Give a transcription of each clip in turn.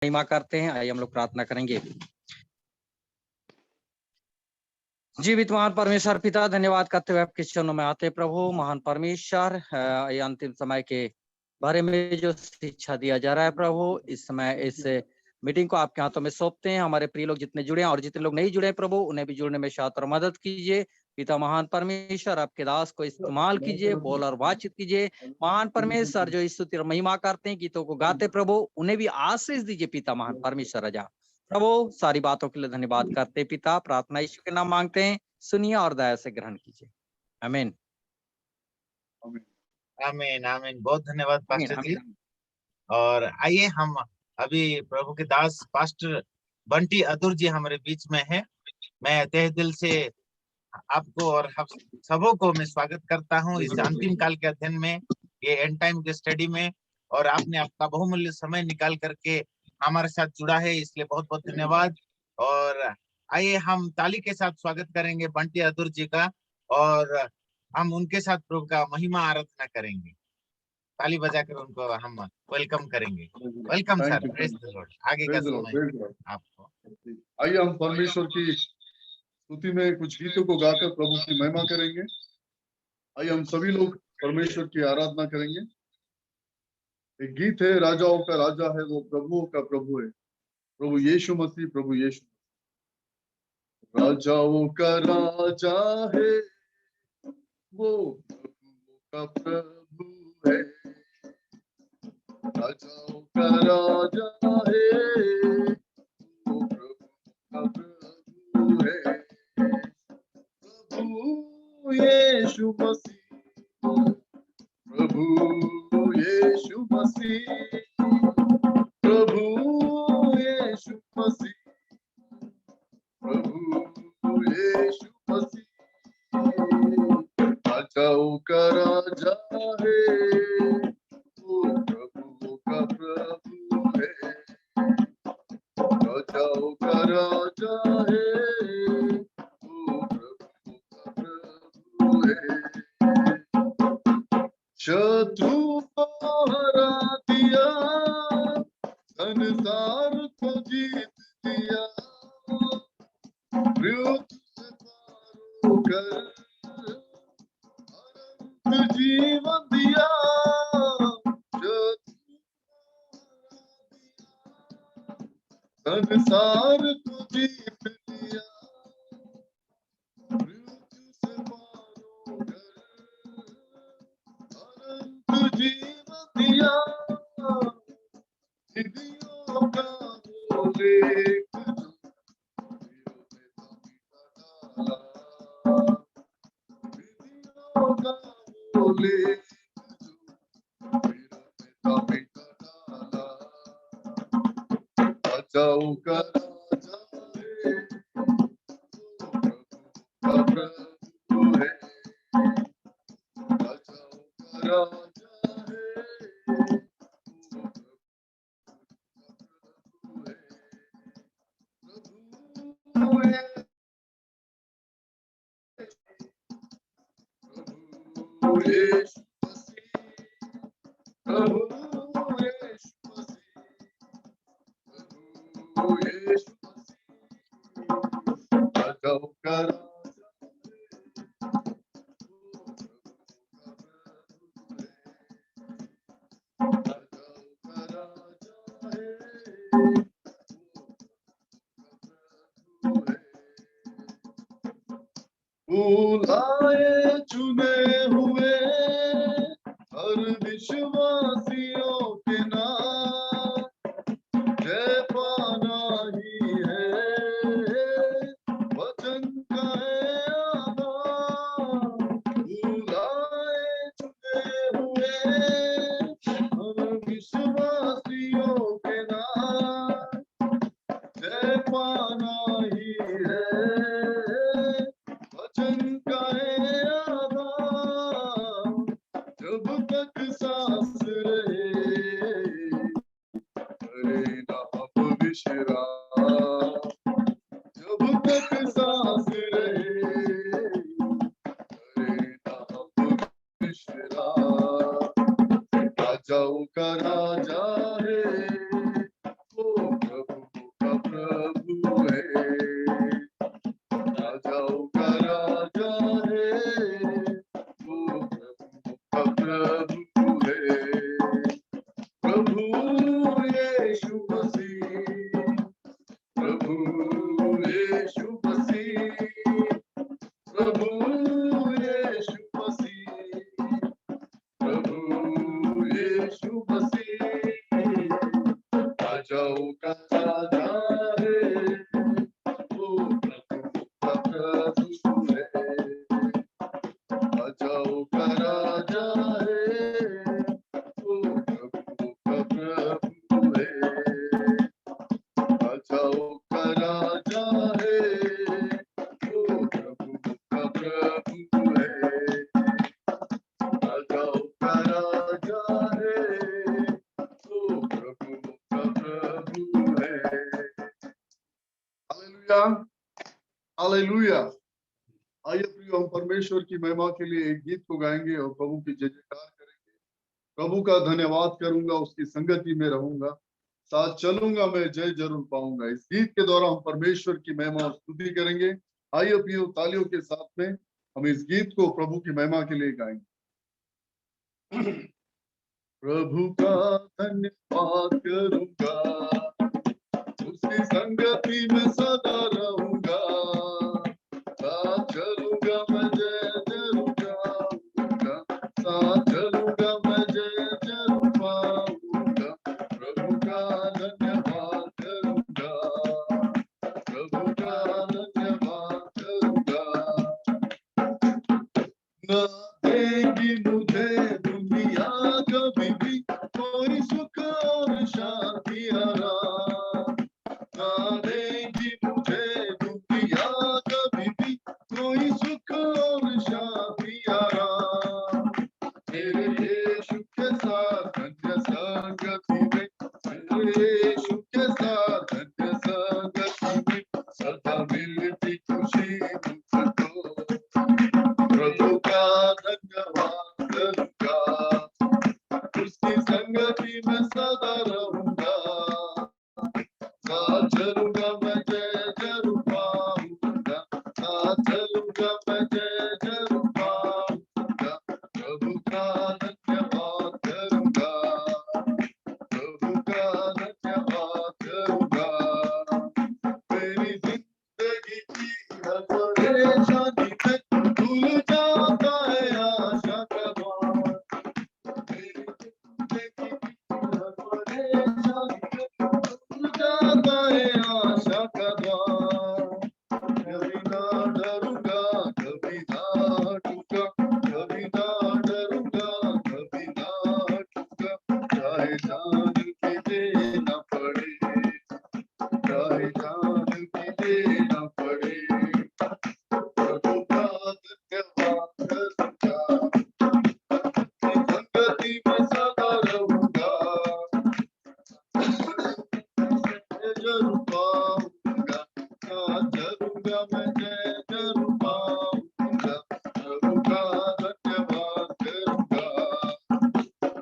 महिमा करते हैं। आइए हम लोग प्रार्थना करेंगे। जीवित महान परमेश्वर पिता, धन्यवाद करते हुए आपके चरणों में आते प्रभु। महान परमेश्वर, ये अंतिम समय के बारे में जो शिक्षा दिया जा रहा है प्रभु, इस समय इस मीटिंग को आपके हाथों में सौंपते हैं। हमारे प्रिय लोग जितने जुड़े हैं और जितने लोग नहीं जुड़े हैं प्रभु, उन्हें भी जुड़ने में शायद और मदद कीजिए। पिता महान परमेश्वर, आपके दास को इस्तेमाल कीजिए, बोल और बातचीत कीजिए। महान परमेश्वर, जो स्तुति और महिमा करते हैं, गीतों को गाते प्रभु, उन्हें भी आशीष दीजिए। पिता महान परमेश्वर राजा प्रभु, सारी बातों के लिए धन्यवाद करते पिता। प्रार्थना यीशु के नाम मांगते हैं, सुनिए और दया से ग्रहण कीजिए। आमीन। आमीन आमीन। बहुत धन्यवाद पास्टर जी। और आइए हम अभी प्रभु के दास पास्टर बंटी अतुर जी हमारे बीच में है। मैं तहे दिल से आपको और हम सबों को मैं स्वागत करता हूं इस अंतिम काल के अध्ययन में, ये एंड टाइम के स्टडी में। और आपने आपका बहुमूल्य समय निकाल करके हमारे साथ जुड़ा है, इसलिए बहुत बहुत धन्यवाद। और आइए हम ताली के साथ स्वागत करेंगे बंटी अतुर जी का, और हम उनके साथ प्रभु का महिमा आराधना करेंगे। ताली बजाकर उनको हम वेलकम करेंगे। Welcome sir, praise the Lord. आगे का समय आपको। आइए हम परमेश्वर की स्तुति में कुछ गीतों को गाकर प्रभु की महिमा करेंगे। आइए हम सभी लोग परमेश्वर की आराधना करेंगे। एक गीत है, राजाओं का राजा है वो, प्रभुओं का प्रभु है, प्रभु यीशु मसीह, प्रभु यीशु। राजाओं का राजा है वो, प्रभुओं का प्रभु है। राजाओं का राजा है वो, प्रभुओं का प्रभु है। प्रभु यीशु मसीह, प्रभु यीशु मसीह, प्रभु यीशु मसीह, प्रभु यीशु मसीह। राजाओं का राजा है वो, प्रभुओं का प्रभु है। राजाओं का राजा है वो, प्रभुओं का प्रभु है। शत्रु को हरा दिया, संसार को जीत दिया, मृत्यु से पार होकर अनंत जीवन दिया। संसार को जीत लिया, मृत्यु से पार होकर अनंत जीवन दिया। निधियों का वो लेख जो निधियों का वो लेख जो मिटा डाला। राजाओं का राजा है वो, प्रभु का प्रभु है। राजाओं का राजा है वो, प्रभु है। प्रभु यीशु मसीह, प्रभु यीशु मसीह, प्रभु यीशु मसीह। राजाओं का राजा बुलाए चुने हुए हर विश्वासियों के नाम, जय पाना ही है वचन का है आधार। बुलाए चुने हुए हर विश्वासियों के नाम, जय पाना ही है वचन का है आधार। जब तक सांस रहे करे ना अब विश्राम, जब तक सांस रहे करे ना अब विश्राम। राजाओं का राजा है वो, राजाओं का राजा है, वो प्रभु का प्रभु है। राजाओं का राजा है, वो प्रभु का प्रभु है। राजाओं का राजा है, वो प्रभु का प्रभु है। राजाओं का राजा है, वो प्रभु का प्रभु है। Hallelujah, hallelujah. आइए प्रियो, हम परमेश्वर की महिमा के लिए एक गीत को गाएंगे और प्रभु की जय जयकार करेंगे। प्रभु का धन्यवाद करूंगा, उसकी संगति में रहूंगा, साथ चलूंगा, मैं जय जरूर पाऊंगा। इस गीत के द्वारा हम परमेश्वर की महिमा और स्तुति करेंगे। आइए प्रियो, तालियों के साथ में हम इस गीत को प्रभु की महिमा के लिए गाएंगे। प्रभु का धन्यवाद करूंगा, उसकी संगति में सदा रहूंगा, साथ चलूंगा, मैं जय जरूर गाऊंगा, साथ चलूंगा, मैं जय जरूर पाऊंगा। प्रभु का धन्यवाद करूंगा, प्रभु का धन्यवाद करूंगा। न देगी मुझे दुनिया कभी भी कोई सुख और शांति आराम, न देगी मुझे दुनिया कभी भी कोई सुख और शांति आराम। मेरे यीशु के साथ धन्य संगति में, मेरे यीशु के साथ धन्य संगति में, सदा मिलती खुशी मुझको। प्रभु का धन्यवाद करूंगा, उसकी संगति में सदा रहूंगा, साथ चलूंगा, मैं जय जरूर पाऊंगा, साथ चलूंगा, मैं जय जरूर पाऊंगा। प्रभु का धन्यवाद करूंगा, प्रभु का धन्यवाद करूंगा। मेरी जिंदगी की हर परेशानी में खुल जाता है आशा का द्वार। मेरी जिंदगी की हर परेशानी में खुल जाता है आशा का द्वार। कभी ना डरूंगा, कभी ना डरूंगा, कभी ना डरूंगा, कभी ना डरूंगा, चाहे जान की देना पड़े, चाहे जान की देना पड़े। प्रभु का धन्यवाद करूंगा, संगति में सदा रहूंगा, जरूर पाऊंगा, साथ चलूंगा, मैं जय जरूर पाऊंगा। प्रभु का धन्यवाद करूंगा,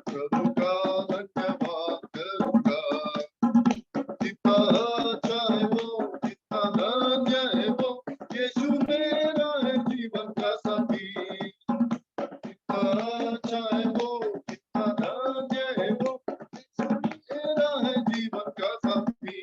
प्रभु का धन्यवाद करूंगा। जितना अच्छा है वो, जितना धन्य है वो, यीशु मेरा है जीवन का साथी। जितना अच्छा है वो, जितना धन्य है वो, यीशु मेरा है जीवन का साथी।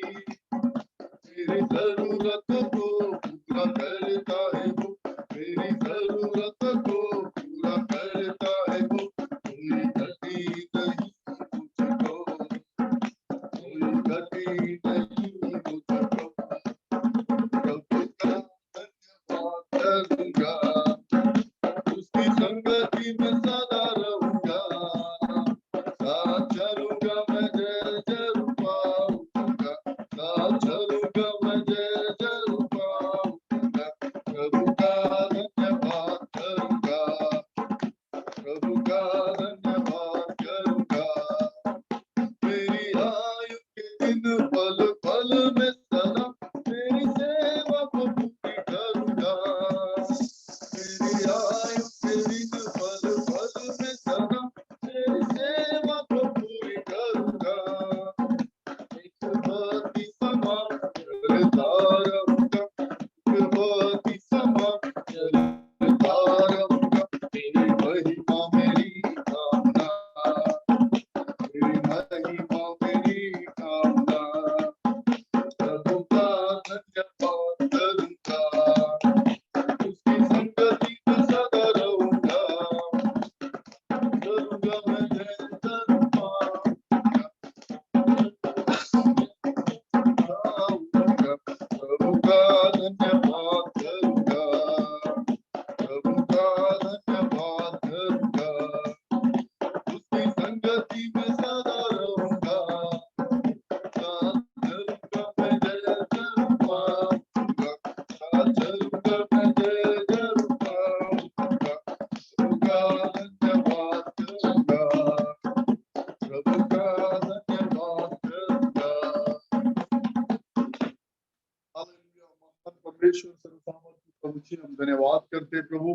जी हम धन्यवाद करते हैं प्रभु।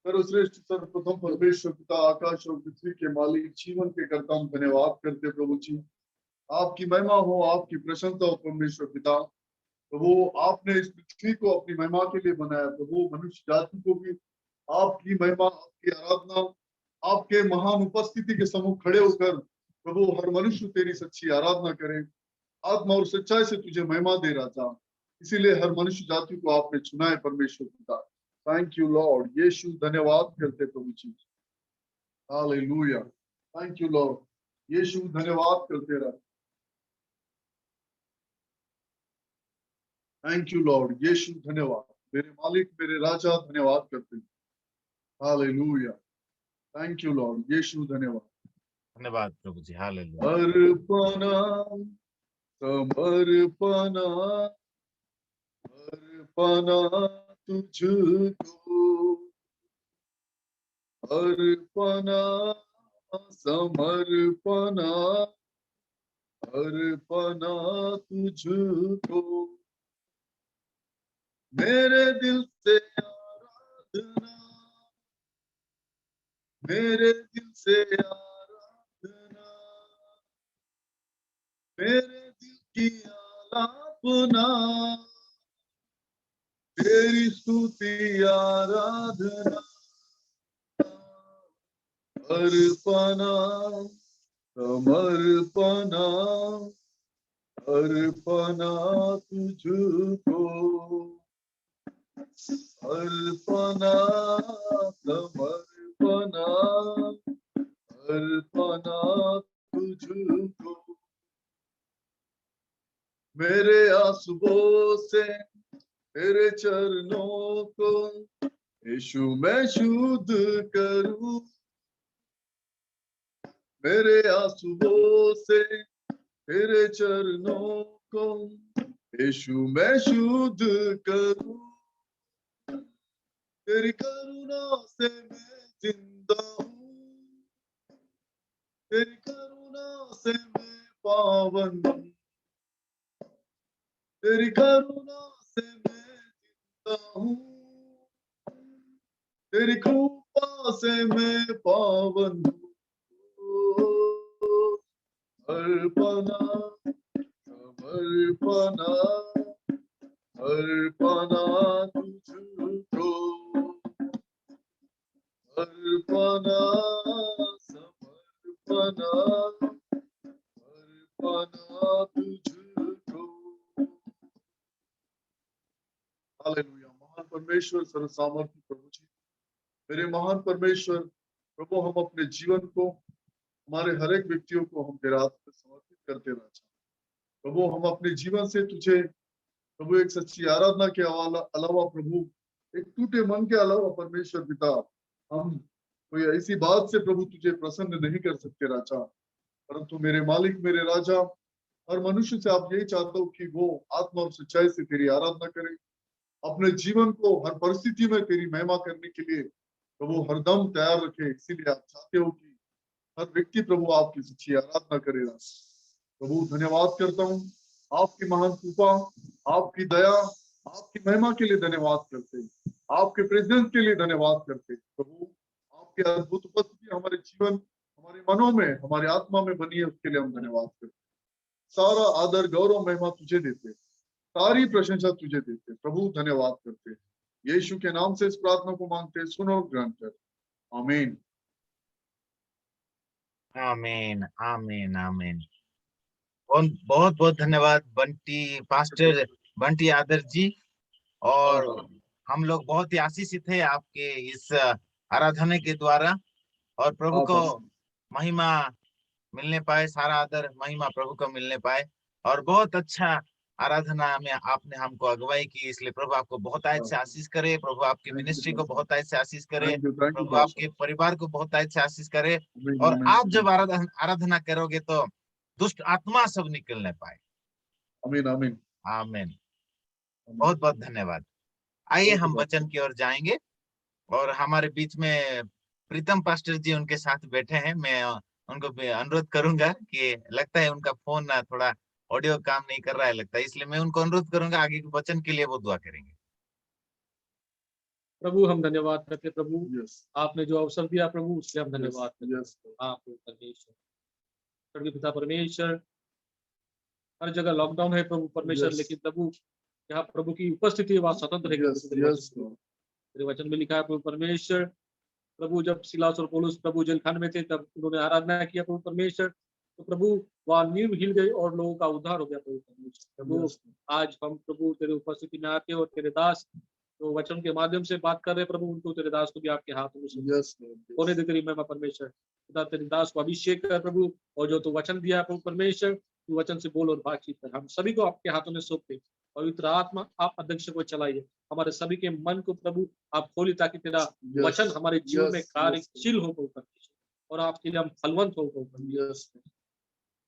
सर्वश्रेष्ठ सर्वप्रथम परमेश्वर पिता, आकाश और पृथ्वी के मालिक, जीवन के कर्ता, हम धन्यवाद करते हैं प्रभु जी। आपकी महिमा हो, आपकी प्रशंसा हो परमेश्वर पिता। प्रभु आपने इस पृथ्वी को अपनी महिमा के लिए बनाया प्रभु, मनुष्य जाति को भी आपकी महिमा, आपकी आराधना, आपके महान उपस्थिति के सम्मुख खड़े होकर प्रभु हर मनुष्य तेरी सच्ची आराधना करे, आत्मा और सच्चाई से तुझे महिमा दे रहा था। इसीलिए हर मनुष्य जाति को आपने चुना है परमेश्वर पिता। Thank you Lord. यीशु धन्यवाद करते प्रभु जी। Hallelujah. Thank you Lord. Yeshu धन्यवाद करते रहा। Thank you Lord. यीशु धन्यवाद। मेरे मालिक, मेरे राजा धन्यवाद करते हैं। Hallelujah. Thank you Lord. Yeshu धन्यवाद। धन्यवाद प्रभु जी। हालेलुया। अर्पणा समर्पणा अर्पणा तुझको, अर्पणा समर्पणा अर्पणा तुझको, मेरे दिल से आराधना, मेरे दिल से आराधना, मेरे दिल की आलापना, तेरी स्तुति आराधना, अर्पणा समर्पणा अर्पणा तुझको, अर्पणा समर्पणा अर्पणा तुझको, मेरे आंसुओं से तेरे चरणों को यीशु मैं शुद्ध करूं, मेरे आंसुओं से तेरे चरणों को यीशु मैं शुद्ध करूं, तेरी करुणा से मैं जिंदा हूँ, तेरी करुणा से मैं पावन हूँ, तेरी करुणा से मैं जिंदा हूँ, तेरी कृपा से मैं पावन हूँ, अर्पणा समर्पणा अर्पणा तुझको, अर्पणा समर्पणा अर्पणा तुझको। हालेलुया। महान परमेश्वर सर्व सामर्थी प्रभु जी, मेरे महान परमेश्वर प्रभु, हम अपने जीवन को, हमारे हर एक व्यक्तियों को हम तेरे हाथ में समर्पित करते रहना चाहते प्रभु। हम अपने जीवन से तुझे प्रभु एक सच्ची आराधना के अलावा प्रभु, एक टूटे मन के अलावा परमेश्वर पिता, हम कोई ऐसी बात से प्रभु तुझे प्रसन्न नहीं कर सकते राजा। परंतु मेरे मालिक, मेरे राजा, हर मनुष्य से आप यही चाहते हो कि वो आत्मा और सच्चाई से तेरी आराधना करे, अपने जीवन को हर परिस्थिति में तेरी महिमा करने के लिए प्रभु हरदम तैयार रखे। इसीलिए आप चाहते हो कि हर व्यक्ति प्रभु आपकी सच्ची आराधना करेगा। प्रभु धन्यवाद करता हूँ, आपकी महान कृपा, आपकी दया, आपकी महिमा के लिए धन्यवाद करते हैं, आपके प्रेजेंस के लिए धन्यवाद करते हैं प्रभु। आपकी अद्भुत उपस्थिति हमारे जीवन, हमारे मनों में, हमारे आत्मा में बनी है, उसके लिए हम धन्यवाद करते हैं। सारा आदर गौरव महिमा तुझे देते, सारी प्रशंसा तुझे देते प्रभु। धन्यवाद करते, यीशु के नाम से इस प्रार्थना को मांगते, सुनो ग्रहण कर। आमीन। आमीन आमीन आमीन। बहुत बहुत धन्यवाद बंटी, पास्टर बंटी आदर्श जी। और हम लोग बहुत ही आशीषित है आपके इस आराधना के द्वारा, और प्रभु को महिमा मिलने पाए, सारा आदर महिमा प्रभु को मिलने पाए। और बहुत अच्छा आराधना में आपने हमको अगुवाई की, इसलिए प्रभु आपको बहुत से आशीष करे, प्रभु आपकी मिनिस्ट्री को बहुत से आशीष करे, प्रभु आपके परिवार को बहुत से आशीष करे। और आप जब आराधना करोगे तो दुष्ट आत्मा सब निकलने पाए। आमीन आमीन आमीन। बहुत बहुत धन्यवाद। आइए हम वचन की ओर जाएंगे, और हमारे बीच में प्रीतम पास्टर जी उनके साथ बैठे हैं। मैं उनको अनुरोध करूंगा कि लगता है उनका फोन थोड़ा ऑडियो काम नहीं कर रहा है लगता है, इसलिए मैं उनको अनुरोध करूंगा आगे के वचन के लिए वो दुआ करेंगे। प्रभु हम धन्यवाद करते हैं प्रभु, Yes. आपने जो अवसर दिया प्रभु उसके हम धन्यवाद करते हैं। Yes. आप परमेश्वर, स्वर्गीय पिता परमेश्वर, हर जगह लॉकडाउन है प्रभु परमेश्वर, Yes. लेकिन प्रभु जहाँ प्रभु की उपस्थिति है वहाँ स्वतंत्र है। Yes. Yes. Lord. तेरे वचन में लिखा है प्रभु परमेश्वर, प्रभु जब सिलास और पौलुस प्रभु जेलखाने में थे तब उन्होंने आराधना किया प्रभु परमेश्वर, तो प्रभु वहाँ नींव हिल गई और लोगों का उद्धार हो गया प्रभु परमेश्वर। प्रभु Yes. आज हम प्रभु तेरे उपस्थिति में आके और तेरे दास तो वचन के माध्यम से बात कर रहे हैं प्रभु, उनको तेरे दास को भी आपके हाथ में सौंप Yes. Lord. होने Yes. दे तेरी महिमा परमेश्वर। खुदा तेरे दास को अभिषेक कर प्रभु, और जो तू वचन दिया प्रभु परमेश्वर, तू वचन से बोल और बातचीत कर। हम सभी को आपके हाथों में सौंपते, पवित्र आत्मा आप अध्यक्ष को चलाइए, हमारे सभी के मन को प्रभु आप खोली, ताकि तेरा Yes. वचन हमारे जीवन में Yes. कार्यशील हो प्रभु परमेश्वर, और आपके लिए हम फलवंत हो प्रभु परमेश्वर। Yes.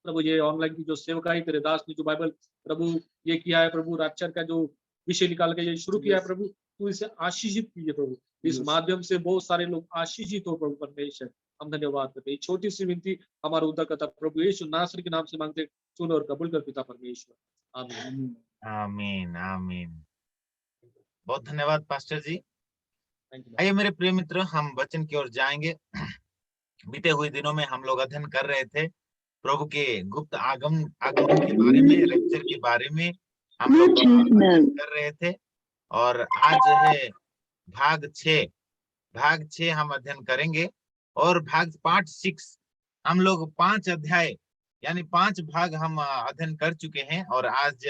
प्रभु ये ऑनलाइन की जो सेवकाई तेरे दास ने जो बाइबल प्रभु ये किया है प्रभु, रैप्चर का जो विषय निकाल के ये शुरू किया है Yes. प्रभु, तू इसे आशीषित कीजिए प्रभु, इस Yes. माध्यम से बहुत सारे लोग आशीषित हो प्रभु परमेश्वर। हम धन्यवाद करते हैं, छोटी सी विनती हमारा उद्धार करता प्रभु यीशु नासरी के नाम से मांगते, सुन और कबूल कर पिता परमेश्वर, आमीन। Amen. आमीन आमीन। बहुत धन्यवाद पास्टर जी। Thank you. आइए मेरे प्रिय मित्र, हम वचन की ओर जाएंगे। बीते हुए दिनों में हम लोग अध्ययन कर रहे थे प्रभु के गुप्त आगमन के बारे में, रैप्चर के बारे में हम लोग अध्ययन कर रहे थे, और आज है भाग 6 हम अध्ययन करेंगे, और भाग पार्ट 6 हम लोग 5 अध्याय यानी 5 भाग हम अध्ययन कर चुके हैं, और आज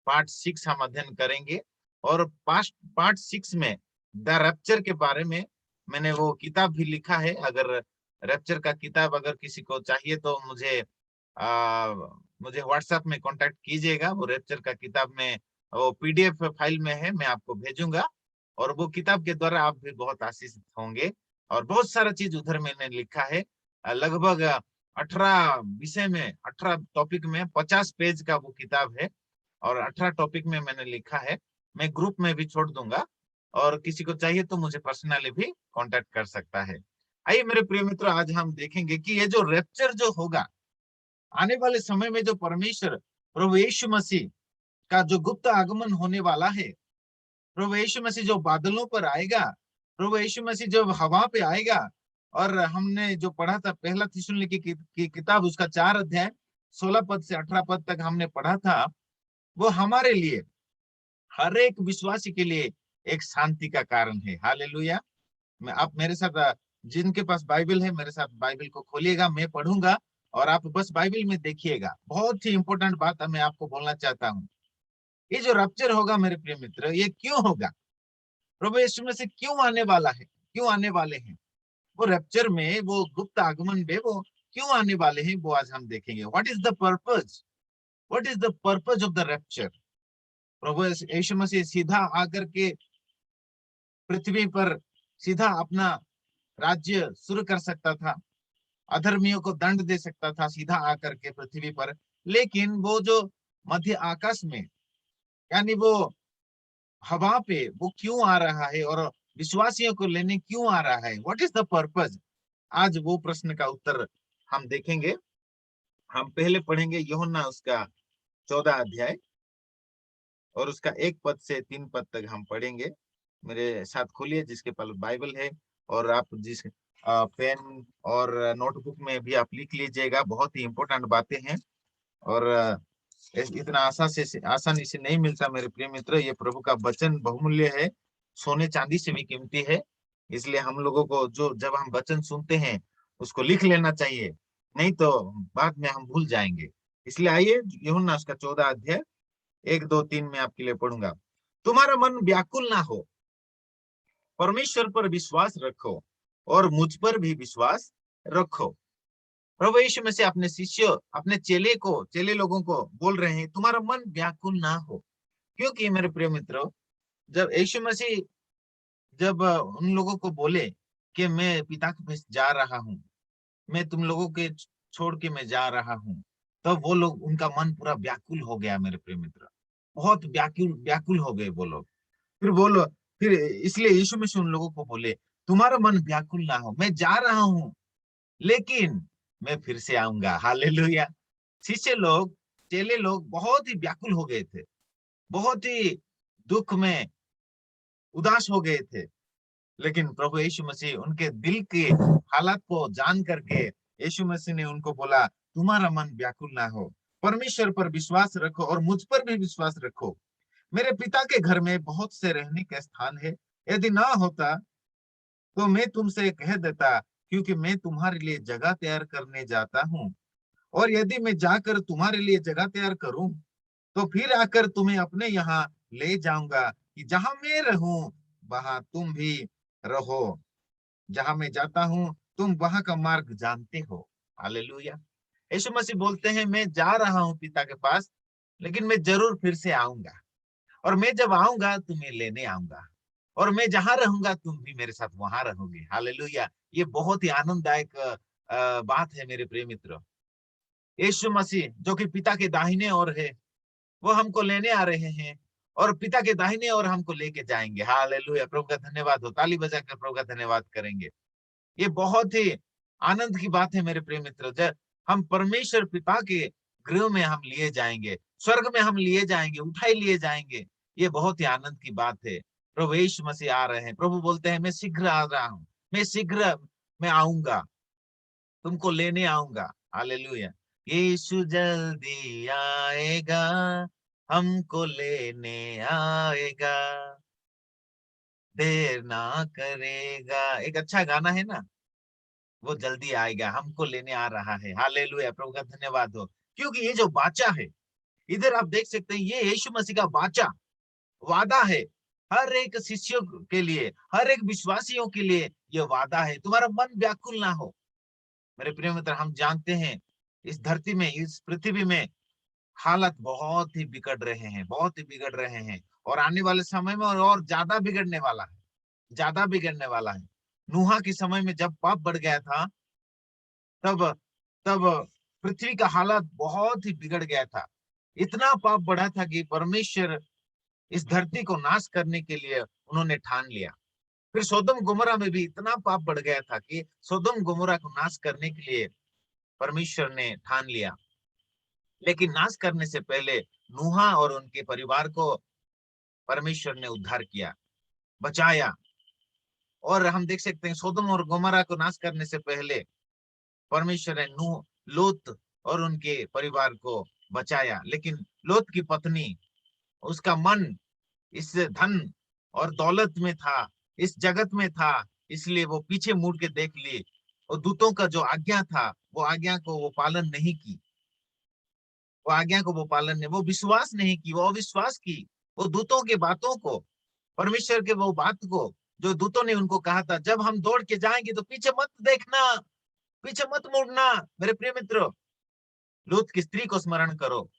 पार्ट 6 हम अध्ययन करेंगे। और पार्ट 6 में द रैप्चर के बारे में मैंने वो किताब भी लिखा है। अगर रैप्चर का किताब अगर किसी को चाहिए तो मुझे व्हाट्सएप में कांटेक्ट कीजिएगा। वो रैप्चर का किताब में वो पीडीएफ फाइल में है, मैं आपको भेजूंगा, और वो किताब के द्वारा आप भी बहुत आशीषित होंगे। और बहुत सारा चीज उधर मैंने लिखा है, लगभग 18 विषय में, 18 टॉपिक में 50 पेज का वो किताब है, और 18 टॉपिक में मैंने लिखा है। मैं ग्रुप में भी छोड़ दूंगा, और किसी को चाहिए तो मुझे पर्सनली भी कांटेक्ट कर सकता है। आइए मेरे प्रिय मित्रों, आज हम देखेंगे कि ये जो रैप्चर जो होगा आने वाले समय में, जो परमेश्वर प्रभु यीशु मसीह का जो गुप्त आगमन होने वाला है, प्रभु यीशु मसीह जो बादलों पर आएगा, प्रभु यीशु मसीह जब हवा पे आएगा, और हमने जो पढ़ा था पहला थिस्सलुनीकी की किताब, उसका 4 अध्याय 16 पद से 18 पद तक हमने पढ़ा था, वो हमारे लिए, हर एक विश्वासी के लिए एक शांति का कारण है। हालेलुया। आप मेरे साथ, जिनके पास बाइबल है, मेरे साथ बाइबल को खोलिएगा, मैं पढ़ूंगा और आप बस बाइबल में देखिएगा। बहुत ही इंपॉर्टेंट बात मैं आपको बोलना चाहता हूँ। ये जो रैप्चर होगा मेरे प्रिय मित्र, ये क्यों होगा, प्रभु यीशु मसीह क्यों आने वाला है, क्यों आने वाले हैं, वो रैप्चर में, वो गुप्त आगमन में वो क्यों आने वाले हैं, वो आज हम देखेंगे। What is the purpose, what is the purpose of the rapture. प्रभु यीशु मसीह सीधा आकर के पृथ्वी पर सीधा अपना राज्य शुरू कर सकता था, अधर्मियों को दंड दे सकता था सीधा आकर के पृथ्वी पर, लेकिन वो जो मध्य आकाश में यानी वो हवा पे वो क्यों आ रहा है, और विश्वासियों को लेने क्यों आ रहा है, व्हाट इज द पर्पज। आज वो प्रश्न का उत्तर हम देखेंगे। हम पहले पढ़ेंगे यूहन्ना उसका 14 अध्याय, और उसका 1 पद से 3 पद तक हम पढ़ेंगे। मेरे साथ खोलिए जिसके पास बाइबल है, और आप जिस पेन और नोटबुक में भी आप लिख लीजिएगा। बहुत ही इंपॉर्टेंट बातें हैं, और इतना आसानी से नहीं मिलता मेरे प्रिय मित्र। ये प्रभु का वचन बहुमूल्य है, सोने चांदी से भी कीमती है, इसलिए हम लोगों को जब हम वचन सुनते हैं उसको लिख लेना चाहिए, नहीं तो बाद में हम भूल जाएंगे। इसलिए आइए यूहन्ना उसका 14 अध्याय 1, 2, 3 में आपके लिए पढ़ूंगा। तुम्हारा मन व्याकुल ना हो, परमेश्वर पर विश्वास रखो और मुझ पर भी विश्वास रखो। प्रभु यीशु मसीह अपने शिष्यों, अपने चेले लोगों को बोल रहे हैं, तुम्हारा मन व्याकुल ना हो। क्योंकि मेरे प्रिय मित्रों, जब यीशु मसीह जब उन लोगों को बोले कि मैं पिता के पास जा रहा हूँ, मैं तुम लोगों के छोड़ के मैं जा रहा हूँ, तब वो लोग, उनका मन पूरा व्याकुल हो गया मेरे प्रिय मित्र, बहुत व्याकुल हो गए वो लोग। फिर इसलिए यीशु मसीह उन लोगों को बोले, तुम्हारा मन व्याकुल ना हो, मैं जा रहा हूँ लेकिन मैं फिर से आऊंगा। हालेलुया। शिष्य लोग, चेले लोग बहुत ही व्याकुल हो गए थे, बहुत ही दुख में उदास हो गए थे, लेकिन प्रभु यीशु मसीह उनके दिल के हालात को जान करके यीशु मसीह ने उनको बोला, तुम्हारा मन व्याकुल ना हो, परमेश्वर पर विश्वास रखो और मुझ पर भी विश्वास रखो। मेरे पिता के घर में बहुत से रहने के स्थान है, यदि ना होता तो मैं तुमसे कह देता, क्योंकि मैं तुम्हारे लिए जगह तैयार करने जाता हूँ। और यदि मैं जाकर तुम्हारे लिए जगह तैयार करूं, तो फिर आकर तुम्हें अपने यहाँ ले जाऊंगा, कि जहां मैं रहूं वहां तुम भी रहो। जहां मैं जाता हूं तुम वहां का मार्ग जानते हो। हालेलुया। यीशु मसीह बोलते हैं, मैं जा रहा हूं पिता के पास, लेकिन मैं जरूर फिर से आऊंगा, और मैं जब आऊंगा तुम्हें लेने आऊंगा, और मैं जहां रहूंगा तुम भी मेरे साथ वहां रहोगे। हालेलुया। ये बहुत ही आनंददायक बात है मेरे प्रिय मित्र। यीशु मसीह जो कि पिता के दाहिने ओर है, वो हमको लेने आ रहे हैं, और पिता के दाहिने ओर हमको लेके जाएंगे। हालेलुया। प्रभु का धन्यवाद हो। ताली बजाकर प्रभु का धन्यवाद करेंगे। ये बहुत ही आनंद की बात है मेरे प्रिय मित्र। जब हम परमेश्वर पिता के गृह में हम लिए जाएंगे, स्वर्ग में हम लिए जाएंगे, उठाए लिए जाएंगे, ये बहुत ही आनंद की बात है। प्रभु यीशु मसीह आ रहे हैं। प्रभु बोलते हैं, मैं शीघ्र आ रहा हूँ, मैं शीघ्र मैं आऊंगा, तुमको लेने आऊंगा। हालेलुया। यीशु जल्दी आएगा, हमको लेने आएगा, देर ना करेगा। एक अच्छा गाना है ना, वो जल्दी आएगा, हमको लेने आ रहा है। हालेलुया। प्रभु का धन्यवाद हो। क्योंकि ये जो बाचा है, इधर आप देख सकते हैं, ये यीशु मसीह का बाचा वादा है हर एक शिष्यों के लिए, हर एक विश्वासियों के लिए। ये वादा है, तुम्हारा मन व्याकुल ना हो। मेरे प्रिय मित्र, हम जानते हैं इस धरती में, इस पृथ्वी में हालत बहुत ही बिगड़ रहे हैं, बहुत ही बिगड़ रहे हैं, और आने वाले समय में और ज्यादा बिगड़ने वाला है, ज्यादा बिगड़ने वाला है। नूहा के समय में जब पाप बढ़ गया था, तब तब पृथ्वी का हालत बहुत ही बिगड़ गया था। इतना पाप बढ़ा था कि परमेश्वर इस धरती को नाश करने के लिए उन्होंने ठान लिया। फिर सोदम गोमरा में भी इतना पाप बढ़ गया था कि सोदम गोमरा को नाश करने के लिए परमेश्वर ने ठान लिया। लेकिन नाश करने से पहले नूहा और उनके परिवार को परमेश्वर ने उद्धार किया, बचाया। और हम देख सकते हैं, सोदम और गोमरा को नाश करने से पहले परमेश्वर ने नूह, लोत और उनके परिवार को बचाया। लेकिन लोत की पत्नी, उसका मन इस धन और दौलत में था, इस जगत में था, इसलिए वो पीछे मुड़ के देख ली, और दूतों का जो आज्ञा था, वो आज्ञा को वो पालन नहीं की, वो आज्ञा को वो पालन नहीं, वो विश्वास नहीं की, वो अविश्वास की। वो दूतों के बातों को, परमेश्वर के वो बात को जो दूतों ने उनको कहा था, जब हम दौड़ के जाएंगे तो पीछे मत देखना, पीछे मत मुड़ना। मेरे प्रिय मित्र, लूत की स्त्री को स्मरण करो।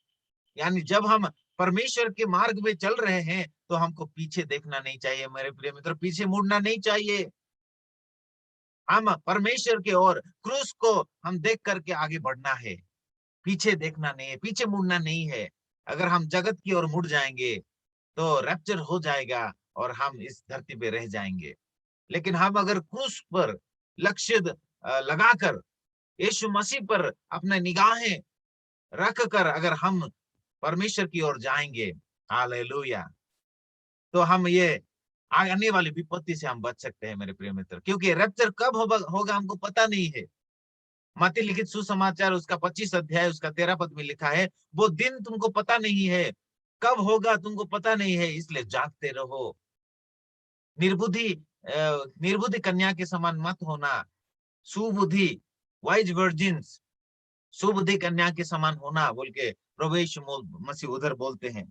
यानी जब हम परमेश्वर के मार्ग में चल रहे हैं, तो हमको पीछे देखना नहीं चाहिए मेरे प्रिय मित्र, पीछे मुड़ना नहीं चाहिए। हम परमेश्वर के ओर, क्रूस को हम देख करके आगे बढ़ना है, पीछे देखना नहीं है, पीछे मुड़ना नहीं है। अगर हम जगत की ओर मुड़ जाएंगे तो रैप्चर हो जाएगा और हम इस धरती पे रह जाएंगे। लेकिन हम अगर क्रूस पर लक्ष्य लगाकर यीशु मसीह पर अपने निगाहें रख कर अगर हम परमेश्वर की ओर जाएंगे, हालेलुया, तो हम ये आने वाली विपत्ति से हम बच सकते हैं मेरे प्रिय मित्र। क्योंकि रैप्चर कब होगा हमको पता नहीं है। मत्ती लिखित सुसमाचार उसका 25 अध्याय उसका 13 पद में लिखा है, वो दिन तुमको पता नहीं है, कब होगा तुमको पता नहीं है, इसलिए जागते रहो। निर्बुद्धि निर्बुद्धि कन्या के समान मत होना, सुबुद्धि, वाइज वर्जिन्स, सुबुद्धि कन्या के समान होना बोल के प्रभु यीशु मसीह उधर बोलते हैं।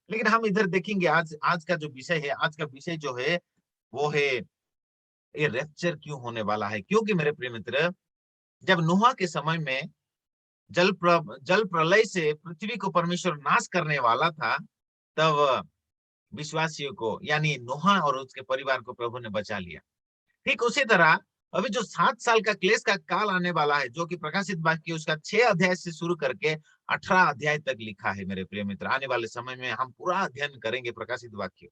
लेकिन हम इधर देखेंगे, आज आज का जो विषय है, आज का विषय जो है वो है, ये रैप्चर क्यों होने वाला है। क्योंकि मेरे प्रिय मित्र, जब नूहा के समय में जल प्रलय से पृथ्वी को परमेश्वर नाश करने वाला था, तब विश्वासियों को यानी नूहा और उसके परिवार को प्रभु ने बचा लिया। ठीक उसी तरह अभी जो 7 साल का क्लेश का काल आने वाला है, जो कि प्रकाशित वाक्य उसका 6 अध्याय से शुरू करके 18 अध्याय तक लिखा है मेरे प्रिय मित्र। आने वाले समय में हम पूरा अध्ययन करेंगे प्रकाशित वाक्य।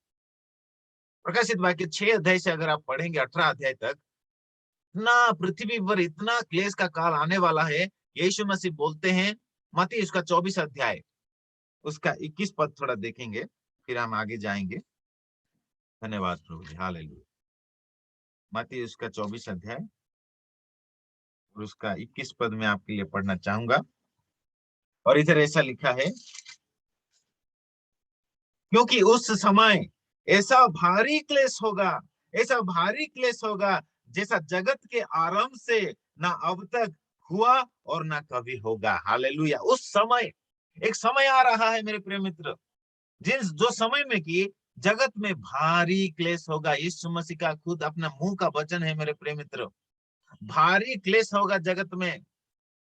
प्रकाशित वाक्य 6 अध्याय से अगर आप पढ़ेंगे 18 अध्याय तक, इतना पृथ्वी पर इतना क्लेश का काल आने वाला है। यीशु मसीह बोलते हैं, मत्ती उसका 24 अध्याय उसका 21 पद थोड़ा देखेंगे, फिर हम आगे जाएंगे। धन्यवाद प्रभु जी, हालेलुया। मत्ती उसका 24 अध्याय और उसका 21 पद में आपके लिए पढ़ना चाहूंगा। और इधर ऐसा लिखा है, क्योंकि उस समय ऐसा भारी क्लेश होगा, ऐसा भारी क्लेश होगा जैसा जगत के आरंभ से ना अब तक हुआ और ना कभी होगा। हालेलुया। उस समय, एक समय आ रहा है मेरे प्रिय मित्र, जो समय में कि जगत में भारी क्लेश होगा। यीशु मसीह का खुद अपना मुंह का वचन है मेरे प्रिय मित्र। भारी क्लेश होगा जगत में,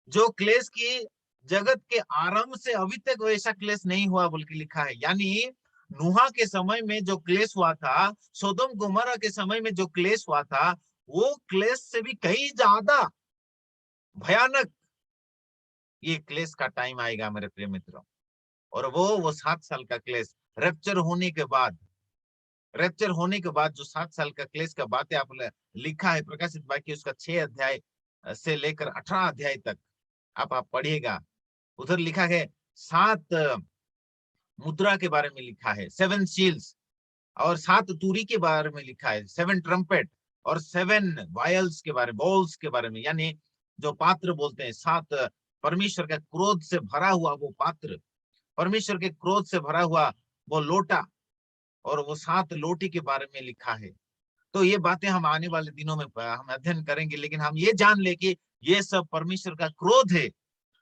जो क्लेश की जगत के आरंभ से अभी तक वैसा क्लेश नहीं हुआ बल्कि लिखा है। यानी नूहा के समय में जो क्लेश हुआ था, सोदोम गोमोरा के समय में जो क्लेश हुआ था, वो क्लेश से भी कहीं ज्यादा भयानक ये क्लेश का टाइम आएगा मेरे प्रिय मित्रों। और वो 7 साल का क्लेश रैप्चर होने के बाद, रैप्चर होने के बाद जो 7 साल का क्लेश का बातें आप लिखा है प्रकाशित वाक्य उसका 6 अध्याय से लेकर 18 अध्याय तक आप पढ़िएगा। उधर लिखा है 7 मुद्रा के बारे में लिखा है, 7 सील्स, और 7 तुरी के बारे में लिखा है, 7 ट्रम्पेट, और 7 वायल्स के बारे में, बॉल्स के बारे में, यानी जो पात्र बोलते हैं, 7 परमेश्वर के क्रोध से भरा हुआ वो पात्र, परमेश्वर के क्रोध से भरा हुआ वो लोटा, और वो 7 लोटी के बारे में लिखा है। तो ये बातें हम आने वाले दिनों में हम अध्ययन करेंगे, लेकिन हम ये जान ले कि ये सब परमेश्वर का क्रोध है,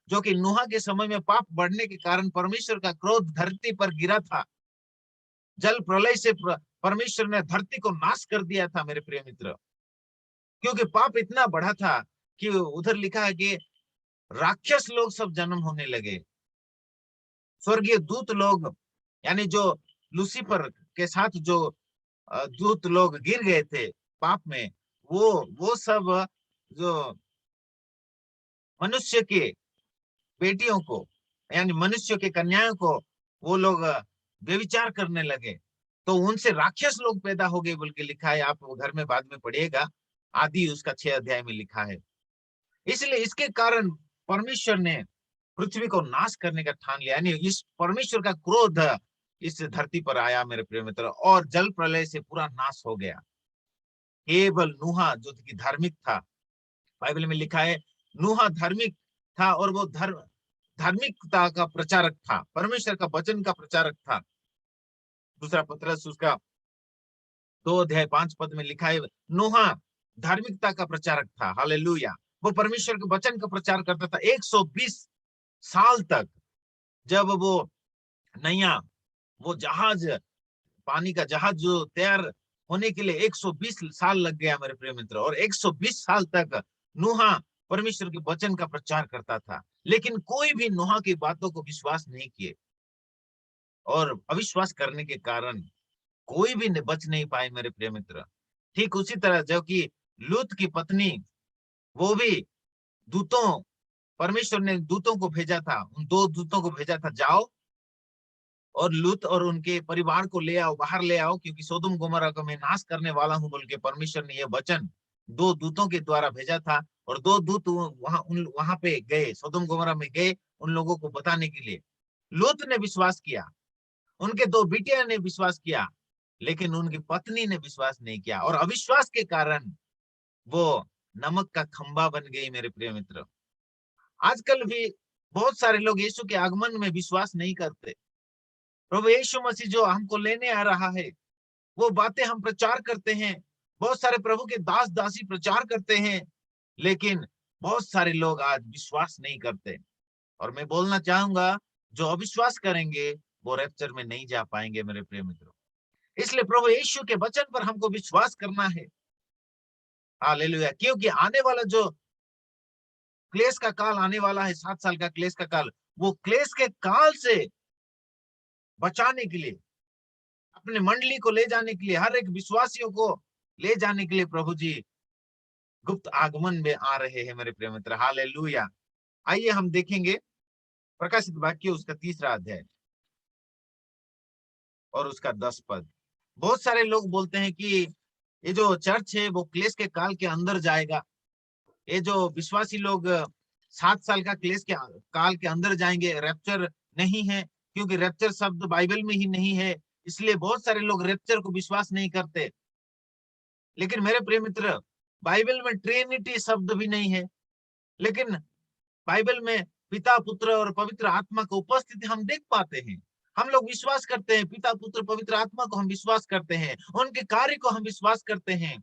जो कि नूहा के समय में पाप बढ़ने के कारण परमेश्वर का क्रोध धरती पर गिरा था। जल प्रलय से परमेश्वर ने धरती को नाश कर दिया था मेरे प्रिय मित्र, क्योंकि पाप इतना बढ़ा था कि उधर लिखा है कि राक्षस लोग सब जन्म होने लगे। स्वर्गीय दूत लोग, यानी जो लूसीफर के साथ जो दूत लोग गिर गए थे पाप में, वो सब जो मनुष्य के बेटियों को, यानी मनुष्य के कन्याओं को वो लोग व्यभिचार करने लगे, तो उनसे राक्षस लोग पैदा हो गए बल्कि लिखा है। आप घर में बाद में पढ़िएगा, आदि उसका 6 अध्याय में लिखा है। इसलिए इसके कारण परमेश्वर ने पृथ्वी को नाश करने का ठान लिया, यानी इस परमेश्वर का क्रोध इस धरती पर आया मेरे प्रिय मित्र, और जल प्रलय से पूरा नाश हो गया। केवल नूहा जो कि धार्मिक था, बाइबल में लिखा है नूहा धार्मिक था, और वो धार्मिकता का प्रचारक था, परमेश्वर का वचन का प्रचारक था। दूसरा पत्रस उसका 2 अध्याय 5 पद में लिखा है नूहा धार्मिकता का प्रचारक था। हालेलुया। वो परमेश्वर के वचन का प्रचार करता था 120 साल तक। जब वो नैया, वो जहाज, पानी का जहाज जो तैयार होने के लिए 120 साल लग गया मेरे प्रिय मित्र, और 120 साल तक नूहा परमेश्वर के वचन का प्रचार करता था, लेकिन कोई भी नूहा की बातों को विश्वास नहीं किए, और अविश्वास करने के कारण कोई भी बच नहीं पाए मेरे प्रिय मित्र। ठीक उसी तरह जो कि लूत की पत्नी, वो भी दूतों, परमेश्वर ने दूतों को भेजा था, उन 2 दूतों को भेजा था, जाओ और लूत और उनके परिवार को ले आओ, बाहर ले आओ, क्योंकि सोदोम गोमोरा को मैं नाश करने वाला हूं बोल के परमेश्वर ने यह वचन 2 दूतों के द्वारा भेजा था। और 2 दूत वहां पे गए, सोदोम गोमोरा में गए उन लोगों को बताने के लिए। लूत ने विश्वास किया, उनके 2 बिटिया ने विश्वास किया, लेकिन उनकी पत्नी ने विश्वास नहीं किया, और अविश्वास के कारण वो नमक का खंबा बन गई मेरे प्रिय मित्र। आजकल भी बहुत सारे लोग यीशु के आगमन में विश्वास नहीं करते। प्रभु यीशु मसीह जो हमको लेने आ रहा है, वो बातें हम प्रचार करते हैं, बहुत सारे प्रभु के दास दासी प्रचार करते हैं, लेकिन बहुत सारे लोग आज विश्वास नहीं करते। और मैं बोलना चाहूंगा, जो अविश्वास करेंगे वो रैप्चर में नहीं जा पाएंगे मेरे प्रिय मित्रों। इसलिए प्रभु यीशु के वचन पर हमको विश्वास करना है। हालेलुया। क्योंकि आने वाला जो क्लेश का काल आने वाला है, 7 साल का क्लेश का काल, वो क्लेश के काल से बचाने के लिए, अपने मंडली को ले जाने के लिए, हर एक विश्वासियों को ले जाने के लिए प्रभु जी गुप्त आगमन में आ रहे हैं मेरे प्रिय मित्र। हालेलुया। आइए हम देखेंगे प्रकाशित वाक्य उसका 3रा अध्याय और उसका 10 पद। बहुत सारे लोग बोलते हैं कि ये जो चर्च है वो क्लेश के काल के अंदर जाएगा, ये जो विश्वासी लोग 7 साल का क्लेश के काल के अंदर जाएंगे। रैप्चर नहीं है, क्योंकि रैप्चर शब्द बाइबल में ही नहीं है, इसलिए बहुत सारे लोग रैप्चर को विश्वास नहीं करते। लेकिन मेरे प्रिय मित्र, बाइबल में ट्रिनिटी शब्द भी नहीं है, लेकिन बाइबल में पिता, पुत्र और पवित्र आत्मा की उपस्थिति हम देख पाते हैं। हम लोग विश्वास करते हैं, पिता, पुत्र, पवित्र आत्मा को हम विश्वास करते हैं, उनके कार्य को हम विश्वास करते हैं।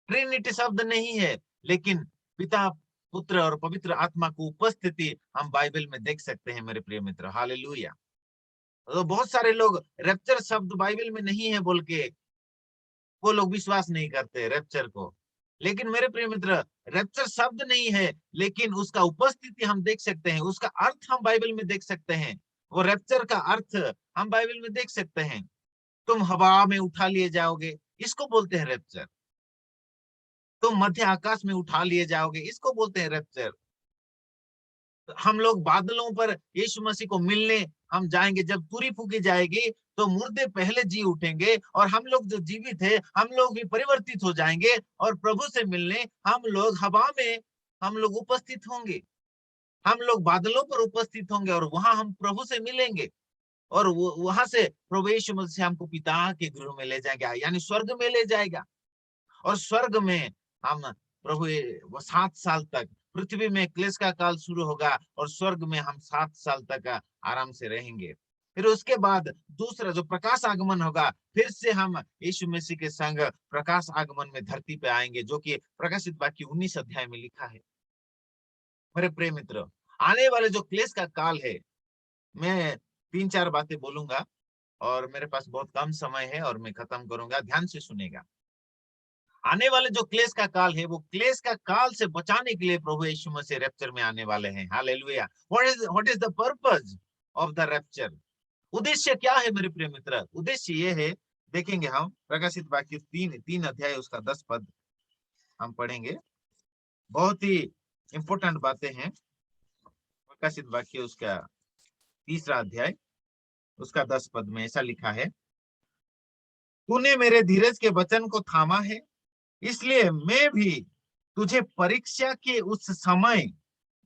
ट्रिनिटी शब्द नहीं है, लेकिन पिता, पुत्र और पवित्र आत्मा की उपस्थिति हम बाइबल में देख सकते हैं मेरे प्रिय मित्र। हालेलुया। तो बहुत सारे लोग रैप्चर शब्द बाइबल में नहीं है बोल के वो लोग विश्वास नहीं करते रैप्चर को। लेकिन मेरे प्रिय मित्र, रैप्चर शब्द नहीं है, लेकिन उसका उपस्थिति हम देख सकते हैं, उसका अर्थ हम बाइबल में देख सकते हैं। वो रैप्चर का अर्थ हम बाइबल में देख सकते हैं। तुम हवा में उठा लिए जाओगे, इसको बोलते हैं रैप्चर। तुम मध्य आकाश में उठा लिए जाओगे, इसको बोलते हैं रैप्चर। हम लोग बादलों पर यीशु मसीह को मिलने हम जाएंगे। जब तुरी फूकी जाएगी तो मुर्दे पहले जी उठेंगे और हम लोग जो जीवित है हम लोग भी परिवर्तित हो जाएंगे और प्रभु से मिलने हम लोग हवा में हम लोग उपस्थित होंगे। हम लोग बादलों पर उपस्थित होंगे और वहां हम प्रभु से मिलेंगे और वहां से प्रभु यीशु मसीह हमको पिता के गृह में ले जाएगा, यानी स्वर्ग में ले जाएगा। और स्वर्ग में हम प्रभु 7 साल तक, पृथ्वी में क्लेश का काल शुरू होगा और स्वर्ग में हम 7 साल तक आराम से रहेंगे। फिर उसके बाद दूसरा जो प्रकाश आगमन होगा, फिर से हम यीशु मसीह के संग प्रकाश आगमन में धरती पे आएंगे, जो कि प्रकाशित वाक्य 19 अध्याय में लिखा है। मेरे प्रिय मित्र, आने वाले जो क्लेश का काल है, मैं 3-4 बातें बोलूंगा और मेरे पास बहुत कम समय है और मैं खत्म करूंगा, ध्यान से सुनेगा। आने वाले जो क्लेश का काल है, वो क्लेश का काल से बचाने के लिए प्रभु यीशु मसीह रैप्चर में आने वाले हैं। Hallelujah. What is the purpose of the rapture? उद्देश्य क्या है मेरे प्रिय मित्र? उद्देश्य ये है, देखेंगे हम प्रकाशित वाक्य 3 अध्याय उसका 10 पद हम पढ़ेंगे। बहुत ही इंपॉर्टेंट बातें हैं। प्रकाशित वाक्य उसका 3 अध्याय उसका 10 पद में ऐसा लिखा है, तूने मेरे धीरज के वचन को थामा है, इसलिए मैं भी तुझे परीक्षा के उस समय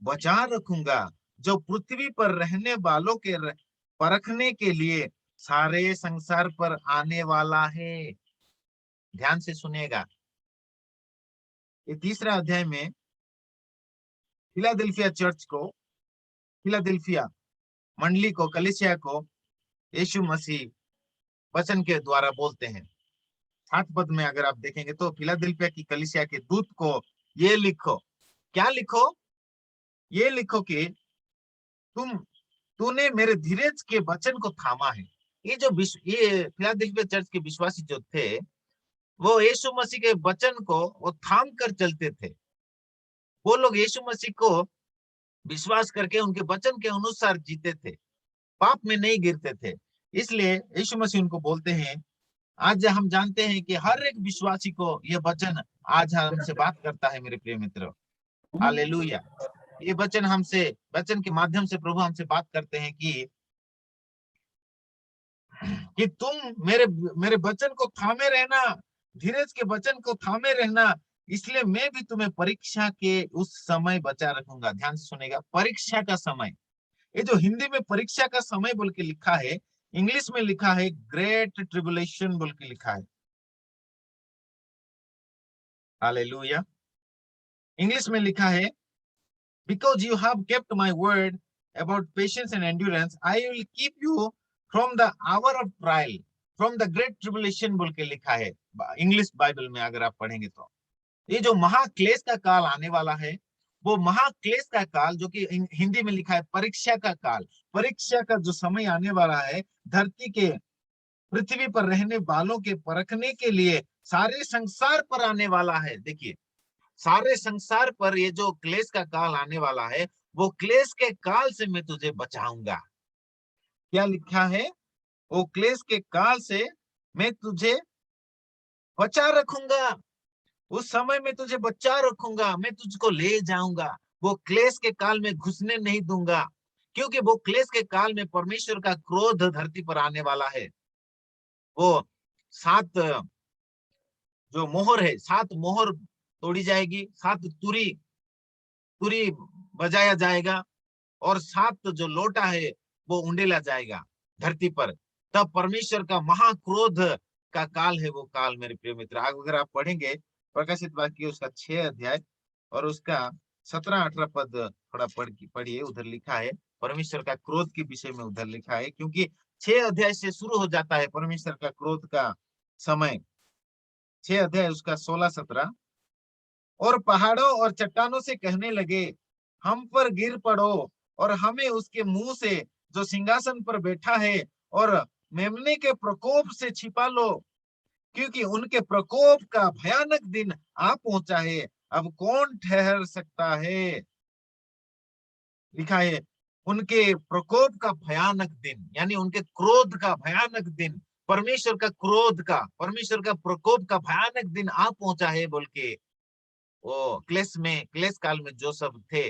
बचा रखूंगा जो पृथ्वी पर रहने वालों के परखने के लिए सारे संसार पर आने वाला है। ध्यान से सुनिएगा। ये 3 अध्याय में फिलाडेल्फिया चर्च को, फिलाडेल्फिया मंडली को, कलीसिया को यीशु मसीह वचन के द्वारा बोलते हैं। 7 पद में अगर आप देखेंगे तो फिलाडेल्फिया की कलीसिया के दूत को ये लिखो, क्या लिखो? ये लिखो कि तूने मेरे धीरज के वचन को थामा है। ये फिलाडेल्फिया चर्च के विश्वासी जो थे, वो यीशु मसीह के वचन को वो थाम कर चलते थे। वो लोग यीशु मसीह को विश्वास करके उनके वचन के अनुसार जीते थे, पाप में नहीं गिरते थे। इसलिए यीशु मसीह उनको बोलते हैं, आज हम जानते हैं कि हर एक विश्वासी को यह वचन आज हमसे बात करता है मेरे प्रिय मित्र। हालेलुया। ये वचन हमसे, वचन के माध्यम से प्रभु हमसे बात करते हैं कि तुम मेरे वचन को थामे रहना, धीरज के वचन को थामे रहना, इसलिए मैं भी तुम्हें परीक्षा के उस समय बचा रखूंगा। ध्यान से सुनेगा, परीक्षा का समय। ये जो हिंदी में परीक्षा का समय बोल के लिखा है, इंग्लिश में लिखा है ग्रेट ट्रिबुलेशन बोल के लिखा है। हालेलुया। इंग्लिश में लिखा है, because you have kept my word about patience and endurance, I will keep you from the hour of trial, from the great tribulation बोल के लिखा है इंग्लिश बाइबल में अगर आप पढ़ेंगे तो। ये जो महाक्लेश का काल आने वाला है, वो महाक्लेश का काल जो कि हिंदी में लिखा है परीक्षा का काल, परीक्षा का जो समय आने वाला है, धरती के, पृथ्वी पर रहने वालों के परखने के लिए सारे संसार पर आने वाला है। देखिए, सारे संसार पर ये जो क्लेश का काल आने वाला है, वो क्लेश के काल से मैं तुझे बचाऊंगा। क्या लिखा है? वो क्लेश के काल से मैं तुझे बचा रखूंगा, उस समय में तुझे बचा रखूंगा, मैं तुझको ले जाऊंगा, वो क्लेश के काल में घुसने नहीं दूंगा, क्योंकि वो क्लेश के काल में परमेश्वर का क्रोध धरती पर आने वाला है। वो 7 जो मोहर है, 7 मोहर तोड़ी जाएगी, 7 तुरी बजाया जाएगा और 7 जो लोटा है वो उंडेला जाएगा धरती पर। तब परमेश्वर का महाक्रोध का काल है वो काल मेरे प्रिय मित्र। अगर आप पढ़ेंगे प्रकाशित वाक्य उसका 6 अध्याय और उसका 17-18 पद थोड़ा पढ़िए, उधर लिखा है परमेश्वर का क्रोध के विषय में, उधर लिखा है, क्योंकि 6 अध्याय से शुरू हो जाता है परमेश्वर का क्रोध का समय। 6 अध्याय उसका 16-17। और पहाड़ों और चट्टानों से कहने लगे, हम पर गिर पड़ो और हमें उसके मुंह से जो सिंहासन पर बैठा है और मेमने के प्रकोप से छिपा लो, क्योंकि उनके प्रकोप का भयानक दिन आ पहुंचा है। अब कौन ठहर सकता है? लिखा है उनके प्रकोप का भयानक दिन, यानी उनके क्रोध का भयानक दिन, परमेश्वर का क्रोध का, परमेश्वर का प्रकोप का भयानक दिन आ पहुंचा है बोल के वो क्लेश काल में जो सब थे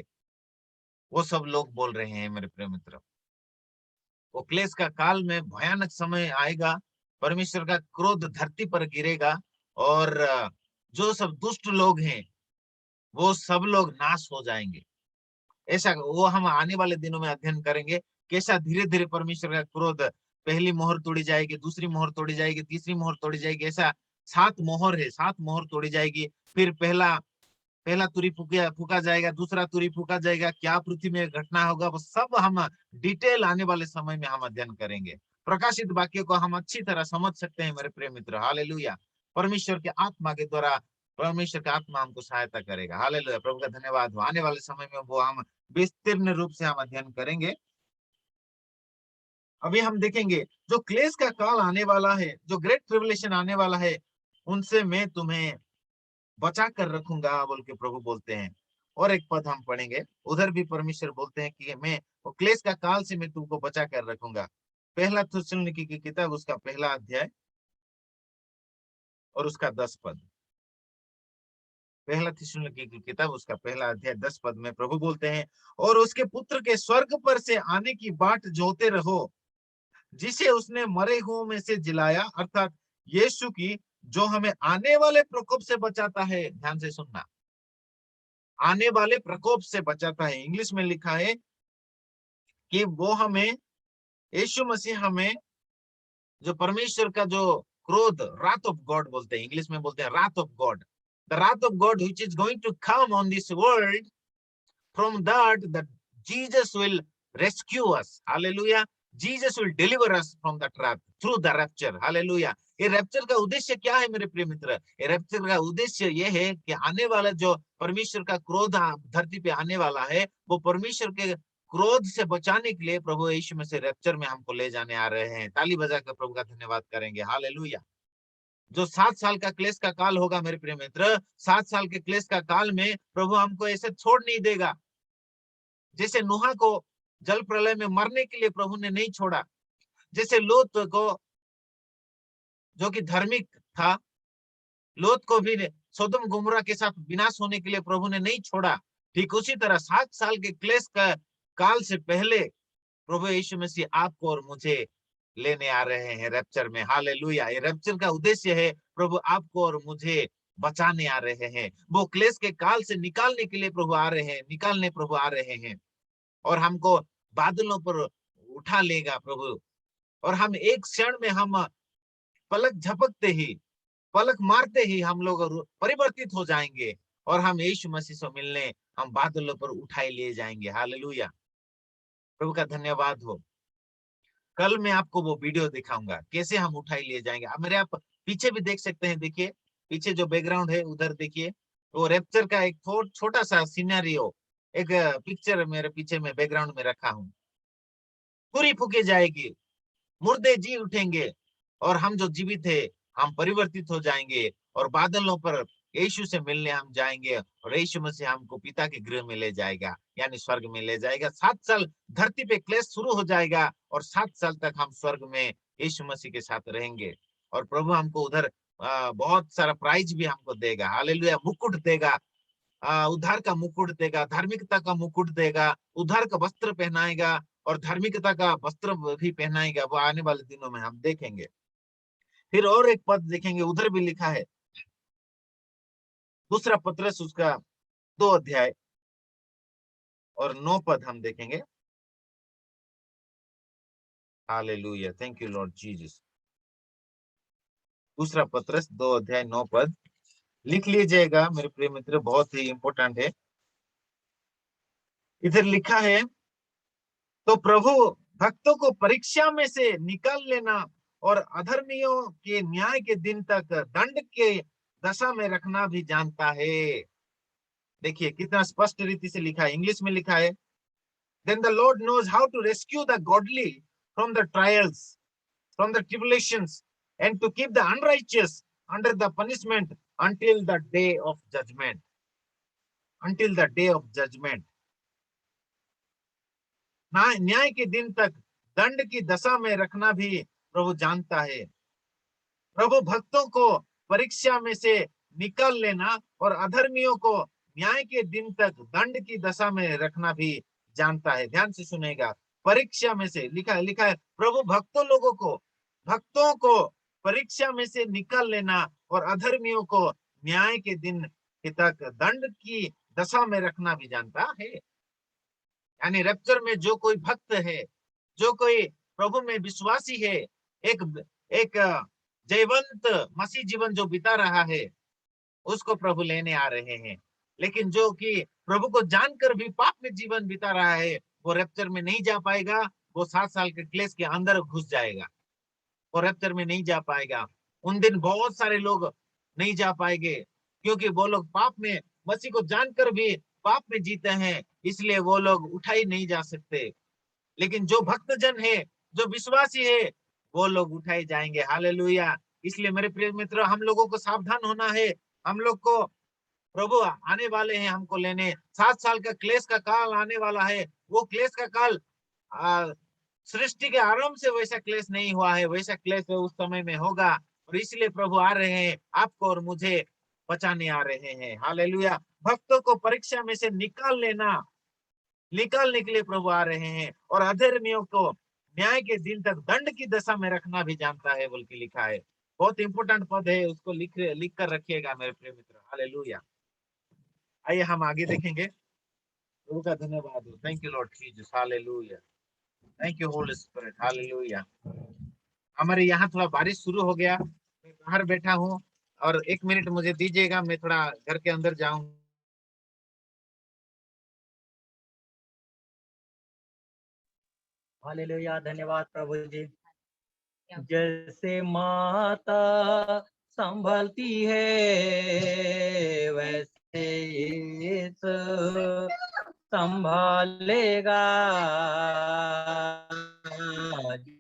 वो सब लोग बोल रहे हैं मेरे प्रिय मित्र। वो क्लेश का काल में भयानक समय आएगा, परमेश्वर का क्रोध धरती पर गिरेगा और जो सब दुष्ट लोग हैं वो सब लोग नाश हो जाएंगे। ऐसा वो हम आने वाले दिनों में अध्ययन करेंगे, कैसा धीरे धीरे परमेश्वर का क्रोध, पहली मोहर तोड़ी जाएगी, दूसरी मोहर तोड़ी जाएगी, तीसरी मोहर तोड़ी जाएगी, ऐसा 7 मोहर है, 7 मोहर तोड़ी जाएगी। फिर पहला तुरी फूका जाएगा, दूसरा तुरी फूका जाएगा, क्या पृथ्वी में घटना होगा वो सब हम डिटेल आने वाले समय में हम अध्ययन करेंगे। प्रकाशित वाक्य को हम अच्छी तरह समझ सकते हैं मेरे प्रिय मित्र। हालेलुया। परमेश्वर के आत्मा के द्वारा परमेश्वर का आत्मा हमको सहायता करेगा। हालेलुया, प्रभु का धन्यवाद हो। आने वाले समय में वो हम विस्तीर्ण रूप से हम अध्ययन करेंगे। अभी हम देखेंगे जो क्लेश का काल आने वाला है, जो ग्रेट ट्रिबुलेशन आने वाला है, उनसे मैं तुम्हें बचा कर रखूंगा बोल के प्रभु बोलते हैं। और एक पद हम पढ़ेंगे, उधर भी परमेश्वर बोलते हैं कि मैं वो क्लेश का काल से मैं तुमको बचा कर रखूंगा। पहला थिस्सलुनीकी की किताब उसका पहला अध्याय और उसका 10 पद। पहला थिस्सलुनीकी की किताब उसका पहला अध्याय 10 पद में प्रभु बोलते हैं, और उसके पुत्र के स्वर्ग पर से आने की बाट जोते रहो, जिसे उसने मरे हुओं में से जिलाया, अर्थात यीशु की, जो हमें आने वाले प्रकोप से बचाता है। ध्यान से सुनना, आने वाले प्रकोप से बचाता है। इंग्लिश में लिखा है कि वो हमें, यीशु मसीह हमें, जो परमेश्वर का जो क्रोध, रात ऑफ गॉड बोलते हैं, इंग्लिश में बोलते हैं wrath of God, the wrath of God which is going to come on this world, from that Jesus will rescue us. Hallelujah. Jesus will deliver us from the trap through the rapture. Hallelujah. ये rapture का उद्देश्य क्या है मेरे प्रिय मित्र? ये rapture का उद्देश्य ये है कि आने वाला जो परमेश्वर का क्रोध धरती पे आने वाला है, वो परमेश्वर के क्रोध से बचाने के लिए प्रभु यीशु मसीह रैप्चर में हमको ले जाने आ रहे हैं। ताली बजाकर प्रभु का धन्यवाद करेंगे। हालेलुया। जो 7 साल का क्लेश का काल होगा मेरे प्रिय मित्र, 7 साल के क्लेश का काल में प्रभु हमको ऐसे छोड़ नहीं देगा। जैसे नूहा को जल प्रलय में मरने के लिए प्रभु ने नहीं छोड़ा, जैसे लोत को, जो कि धार्मिक था, लोत को भी सोदम गुमरा के साथ विनाश होने के लिए प्रभु ने नहीं छोड़ा, ठीक उसी तरह 7 साल के क्लेश का काल से पहले प्रभु यीशु मसीह आपको और मुझे लेने आ रहे हैं रैप्चर में। हालेलुया। ये रैप्चर का उद्देश्य है प्रभु आपको और मुझे बचाने आ रहे हैं, वो क्लेश के काल से निकालने के लिए प्रभु आ रहे हैं, निकालने प्रभु आ रहे हैं, और हमको बादलों पर उठा लेगा प्रभु, और हम एक क्षण में, हम पलक झपकते ही, पलक मारते ही हम लोग परिवर्तित हो जाएंगे, और हम यीशु मसीह से मिलने हम बादलों पर उठाए लिए जाएंगे। हालेलुया, प्रभु का धन्यवाद हो। कल मैं आपको वो वीडियो दिखाऊंगा कैसे हम उठाए लिए जाएंगे। अब मेरे आप पीछे भी देख सकते हैं, देखिए पीछे जो बैकग्राउंड है उधर देखिए, वो रैप्चर का एक छोटा सा सिनेरियो, एक पिक्चर मेरे पीछे में बैकग्राउंड में रखा हूं। पूरी फूकी जाएगी, मुर्दे जी उठेंगे, और हम जो जीवित है हम परिवर्तित हो जाएंगे, और बादलों पर यीशु से मिलने हम जाएंगे, और यीशु मसीह हमको पिता के गृह में ले जाएगा, यानी स्वर्ग में ले जाएगा। 7 साल धरती पे क्लेश शुरू हो जाएगा, और 7 साल तक हम स्वर्ग में यीशु मसीह के साथ रहेंगे, और प्रभु हमको उधर बहुत सारा प्राइज भी हमको देगा। हालेलुया। मुकुट देगा, उद्धार का मुकुट देगा, धार्मिकता का मुकुट देगा, उद्धार का वस्त्र पहनाएगा, और धार्मिकता का वस्त्र भी पहनाएगा। वो आने वाले दिनों में हम देखेंगे। फिर और एक पद देखेंगे, उधर भी लिखा है, दूसरा पत्रस उसका 2 अध्याय और 9 पद हम देखेंगे। Hallelujah, thank you Lord Jesus. दूसरा पत्रस 2:9 लिख लीजिएगा मेरे प्रिय मित्र, बहुत ही इंपॉर्टेंट है। इधर लिखा है, तो प्रभु भक्तों को परीक्षा में से निकाल लेना और अधर्मियों के न्याय के दिन तक दंड के दशा में रखना भी जानता है। देखिए कितना स्पष्ट रीति से लिखा है, इंग्लिश में लिखा है, then the Lord knows how to rescue the godly from the trials, from the tribulations, and to keep the unrighteous under the punishment until the day of judgment. Until the day of judgment. न्याय के दिन तक दंड की दशा में रखना भी प्रभु जानता है। प्रभु भक्तों को परीक्षा में से निकाल लेना और अधर्मियों को न्याय के दिन तक दंड की दशा में रखना भी जानता है। ध्यान से सुनेगा, परीक्षा में से लिखा है प्रभु भक्तों को परीक्षा में से निकाल लेना और अधर्मियों को न्याय के दिन तक दंड की दशा में रखना भी जानता है। यानी रैप्चर में जो कोई भक्त है, जो कोई प्रभु में विश्वासी है, एक जयवंत मसीह जीवन जो बिता रहा है, उसको प्रभु लेने आ रहे हैं। लेकिन जो कि प्रभु को जानकर भी पाप में जीवन बिता रहा है, वो रैप्चर में नहीं जा पाएगा। वो 7 साल के क्लेश के अंदर घुस जाएगा, वो रैप्चर में नहीं जा पाएगा। उन दिन बहुत सारे लोग नहीं जा पाएंगे, क्योंकि वो लोग पाप में, मसीह को जानकर भी पाप में जीते हैं, इसलिए वो लोग उठाई नहीं जा सकते। लेकिन जो भक्तजन है, जो विश्वासी है, वो लोग उठाए जाएंगे। हालेलुया। इसलिए मेरे प्रिय मित्र, हम लोगों को सावधान होना है। हम लोग को प्रभु आने वाले हैं हमको लेने। 7 साल का क्लेश का काल आने वाला है। वो क्लेश का काल सृष्टि के आरंभ से वैसा क्लेश नहीं हुआ है, वैसा क्लेश उस समय में होगा। और इसलिए प्रभु आ रहे हैं, आपको और मुझे बचाने आ रहे हैं। हालेलुया। भक्तों को परीक्षा में से निकालने के लिए प्रभु आ रहे हैं, और अधर्मियों को न्याय के दिन तक दंड की दशा में रखना भी जानता है, बोल के लिखा है। बहुत इंपॉर्टेंट पद है, उसको लिख कर रखिएगा मेरे प्रिय मित्र। हालेलुया। आइए हम आगे देखेंगे। प्रभु का धन्यवाद हो। Thank you Lord Jesus. Hallelujah. Thank you Holi spirit. Hallelujah. हमारे यहाँ थोड़ा बारिश शुरू हो गया, मैं बाहर बैठा हूँ, और 1 मिनट मुझे दीजिएगा, मैं थोड़ा घर के अंदर जाऊं। हालेलुया। धन्यवाद प्रभु जी। जैसे माता संभलती है, वैसे यीशु संभालेगा।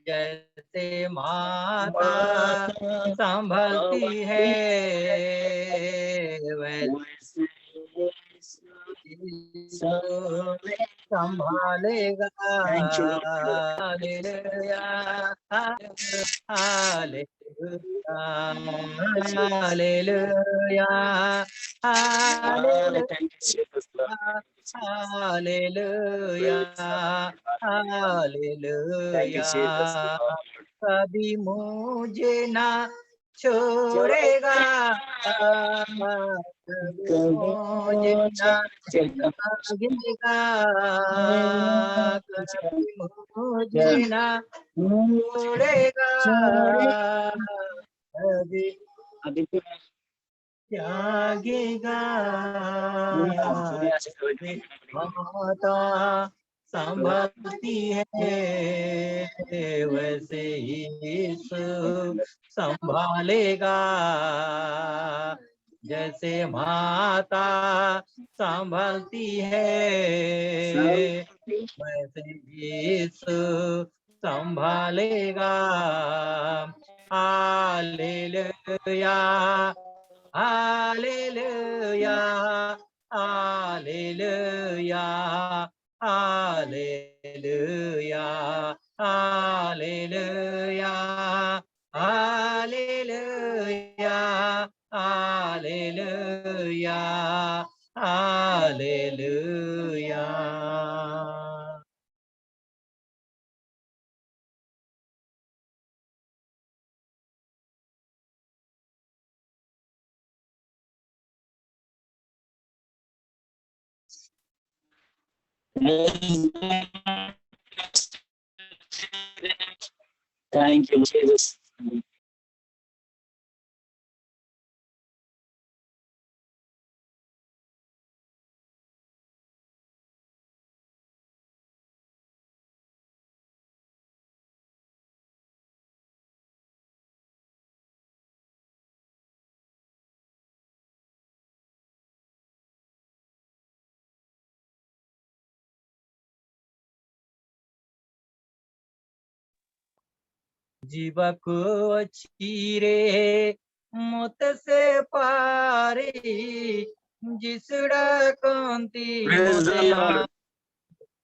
जैसे माता संभलती है, वैसे यीशु संभालेगा। Hallelujah. Hallelujah. Hallelujah. Hallelujah. Hallelujah. कभी मुझे ना छोड़ेगा, कभी मुझे ना छोड़ेगा, कभी मुझे ना छोड़ेगा, कभी त्यागेगा। माता संभलती है, वैसे यीशु संभालेगा। जैसे माता संभलती है, वैसे यीशु संभालेगा। Hallelujah. Hallelujah. Hallelujah. Hallelujah. Hallelujah. Hallelujah. Hallelujah. Hallelujah. Thank you, Jesus. जीवको अच्छीरे मत से पारे जिसड़ा कांति Praise the Lord.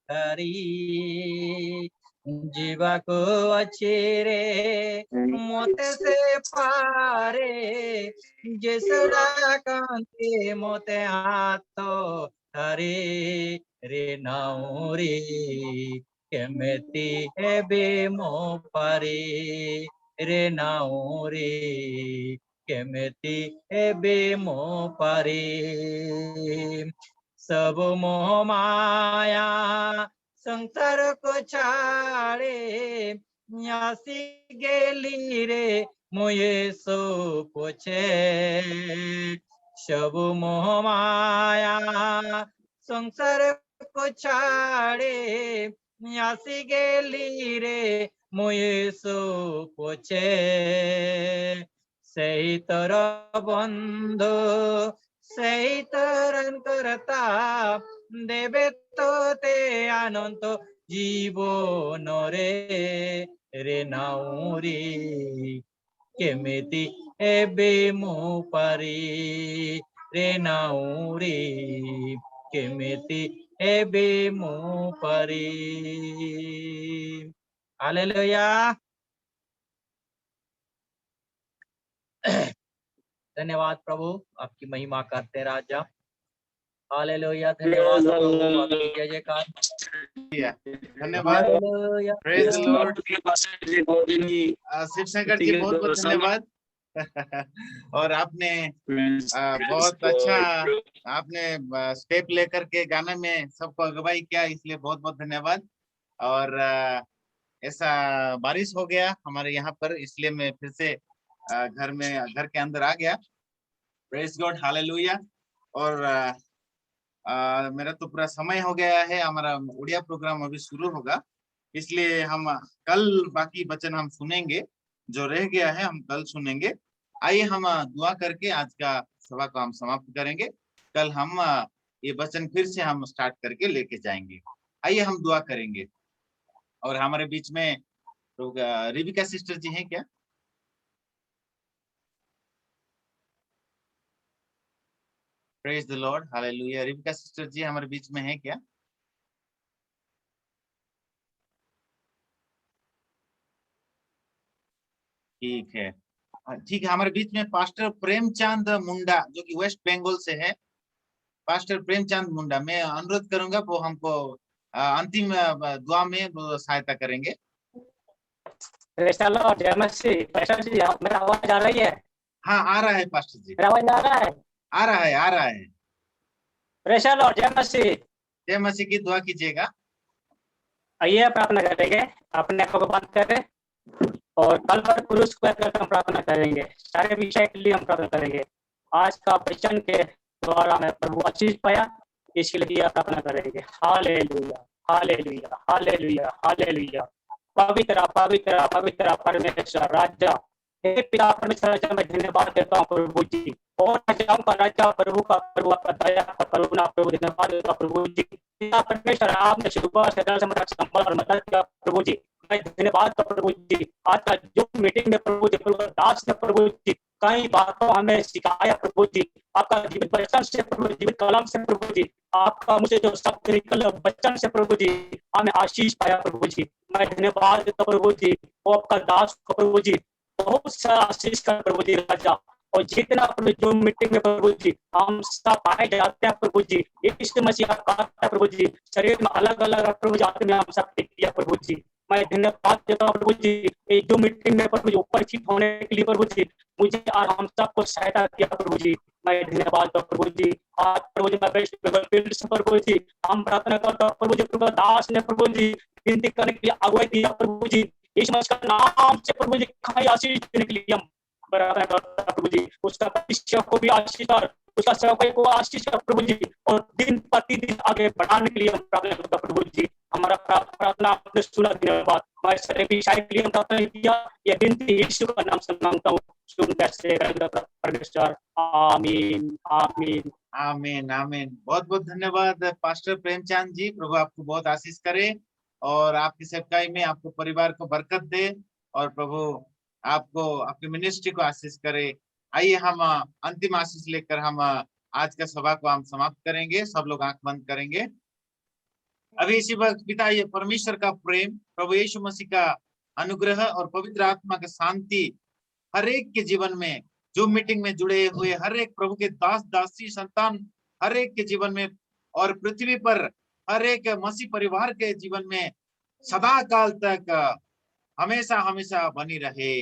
हरी जीवको अच्छीरे मत से पारे जिसड़ा कांति मोते हाथो हरे रे नाउरी केमेती हेबे मो पारे रे नाउरी केमेती हेबे मो पारे सब मोह माया संसार को छाड़े न्यासी गेली रे मोये सो पोछे सब मोह माया संसार को छाड़े न्यासी गेली रे मोये सो पोछे सही तरह बंधु सही तरन करता देवे तो ते अनंत जीवन रे रे नाउरी केमिति एबे मो पारी रे नाउरी केमिति एबे मो पारी हालेलुया धन्यवाद प्रभु आपकी महिमा करते राजा हालेलुया धन्यवाद प्रभु आपकी जय जयकार धन्यवाद hallelujah praise the Lord Lord. Shiv Shankar ji बहुत बहुत धन्यवाद और आपने बहुत अच्छा आपने स्टेप लेकर के गाने में सबको अगुवाई किया इसलिए बहुत बहुत धन्यवाद और ऐसा बारिश हो गया हमारे यहाँ पर इसलिए मैं फिर से घर के अंदर आ गया प्रेज गॉड हालेलुया और मेरा तो पूरा समय हो गया है हमारा उड़िया प्रोग्राम अभी शुरू होगा इसलिए हम कल बाकी वचन हम सुनेंगे जो रह गया है हम कल सुनेंगे आइए हम दुआ करके आज का सभा को हम समाप्त करेंगे कल हम ये वचन फिर से हम स्टार्ट करके लेके जाएंगे आइए हम दुआ करेंगे और हमारे बीच में तो रिविका सिस्टर जी हैं क्या praise the Lord hallelujah Rivika sister ji हमारे बीच में है क्या ठीक है हमारे बीच में पास्टर प्रेमचंद मुंडा जो कि वेस्ट बंगाल से है पास्टर प्रेमचंद मुंडा मैं अनुरोध करूंगा वो हमको अंतिम दुआ में वो सहायता करेंगे जय मसीह पास्टर जी मेरा आवाज आ रही है हाँ आ रहा है पास्टर जी मेरा आवाज आ रहा है आ रहा है प्रेज द लॉर्ड जय मसीह की दुआ कीजिएगा आइए प्रार्थना करेंगे अपने आंखों को बंद करें और कल पर पुरुष को हम प्रार्थना करेंगे सारे विषय के लिए हम प्रार्थना करेंगे आज का वचन के द्वारा मैं प्रभु आशीष पाया इसके लिए प्रार्थना करेंगे हालेलुया हालेलुया हालेलुया हालेलुया पवित्र पवित्र पवित्र परमेश्वर राजा हे पिता परमेश्वर राजा मैं धन्यवाद देता हूँ प्रभु जी और राजाओं का राजा प्रभु का प्रभु आपका दया का करुणा प्रभु धन्यवाद देता हूँ प्रभु जी पिता परमेश्वर आपने सुबह से संभाल और मदद किया प्रभु जी मैं धन्यवाद का प्रभु जी आज का जो मीटिंग में प्रभु जी प्रभु दास ने प्रभु जी कई बातों हमें सिखाया प्रभु जी आपका जीवित वचन से प्रभु जीवित कलम से प्रभु जी आपका मुझे जो शब्द निकल वचन से प्रभु जी हमें आशीष पाया प्रभु जी मैं धन्यवाद देता प्रभु जी वो आपका दास को प्रभु जी बहुत सारा आशीष कर प्रभु जी राजा और जितना प्रभु जो मीटिंग में प्रभु जी हम सब पाए जाते हैं प्रभु जी इस मसीह का प्रभु जी शरीर में अलग अलग प्रभु जाते में हम सब किया प्रभु जी मैं धन्यवाद देता हूँ प्रभु जी जो मीटिंग में प्रभु जी उपस्थित होने के लिए प्रभु जी मुझे और हम सबको सहायता किया प्रभु जी मैं धन्यवाद करता प्रभु जी आज प्रभु जी मैं प्रभु जी हम प्रार्थना करता हूँ प्रभु जी प्रभु दास ने प्रभु जी विनती करने के लिए अगुवाई दिया प्रभु जी इस मसीह का नाम से प्रभु जी खाई आशीष देने के लिए हम प्रार्थना करता प्रभु जी उसका भविष्य को भी आशीष और उसका सेवक को आशीष कर प्रभु जी और दिन प्रतिदिन आगे बढ़ाने के लिए हम प्रार्थना करता प्रभु जी हमारा प्रार्थना आपने सुना धन्यवाद मैं सारे विषय के लिए हम प्रार्थना किया ये विनती यीशु का नाम से मांगता हूँ सुन कैसे परमेश्वर आमीन आमीन आमीन आमीन बहुत बहुत धन्यवाद पास्टर प्रेमचंद जी प्रभु आपको बहुत आशीष करे और आपकी सेवकाई में आपको परिवार को बरकत दे और प्रभु आपको आपकी मिनिस्ट्री को आशीष करे। आइए हम अंतिम आशीष लेकर हम आज का सभा को हम समाप्त करेंगे। सब लोग आंख बंद करेंगे। अभी इसी वक्त पिता ये परमेश्वर का प्रेम, प्रभु यीशु मसीह का अनुग्रह और पवित्र आत्मा का शांति हर एक के जीवन में, जो मीटिंग में जुड़े हुए हर एक प्रभु के दास दासी संतान हर एक के जीवन में और पृथ्वी पर हर एक मसीह परिवार के जीवन में सदा काल तक हमेशा हमेशा बनी रहे।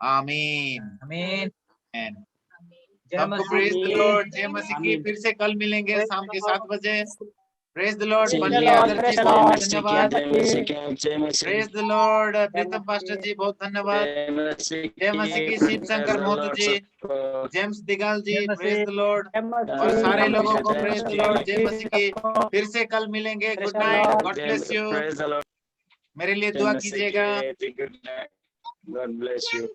आमीन आमीन। जय सबको मसीह। Praise the Lord. जय मसीह की। आमीन। फिर से कल मिलेंगे शाम के 7 बजे। Praise the Lord. Praise the Bunty Lord, आदर praise जी the बहुत Lord. धन्यवाद। जय praise the Lord. Pritam pastor ji बहुत धन्यवाद। जय मसीह की। Shiv Shankar Modi ji, James Digal ji, praise the Lord. और सारे लोगों को प्रेज द लॉर्ड। जय मसीह की। फिर से कल मिलेंगे। Good night. God bless you. मेरे लिए दुआ कीजिएगा। God bless you.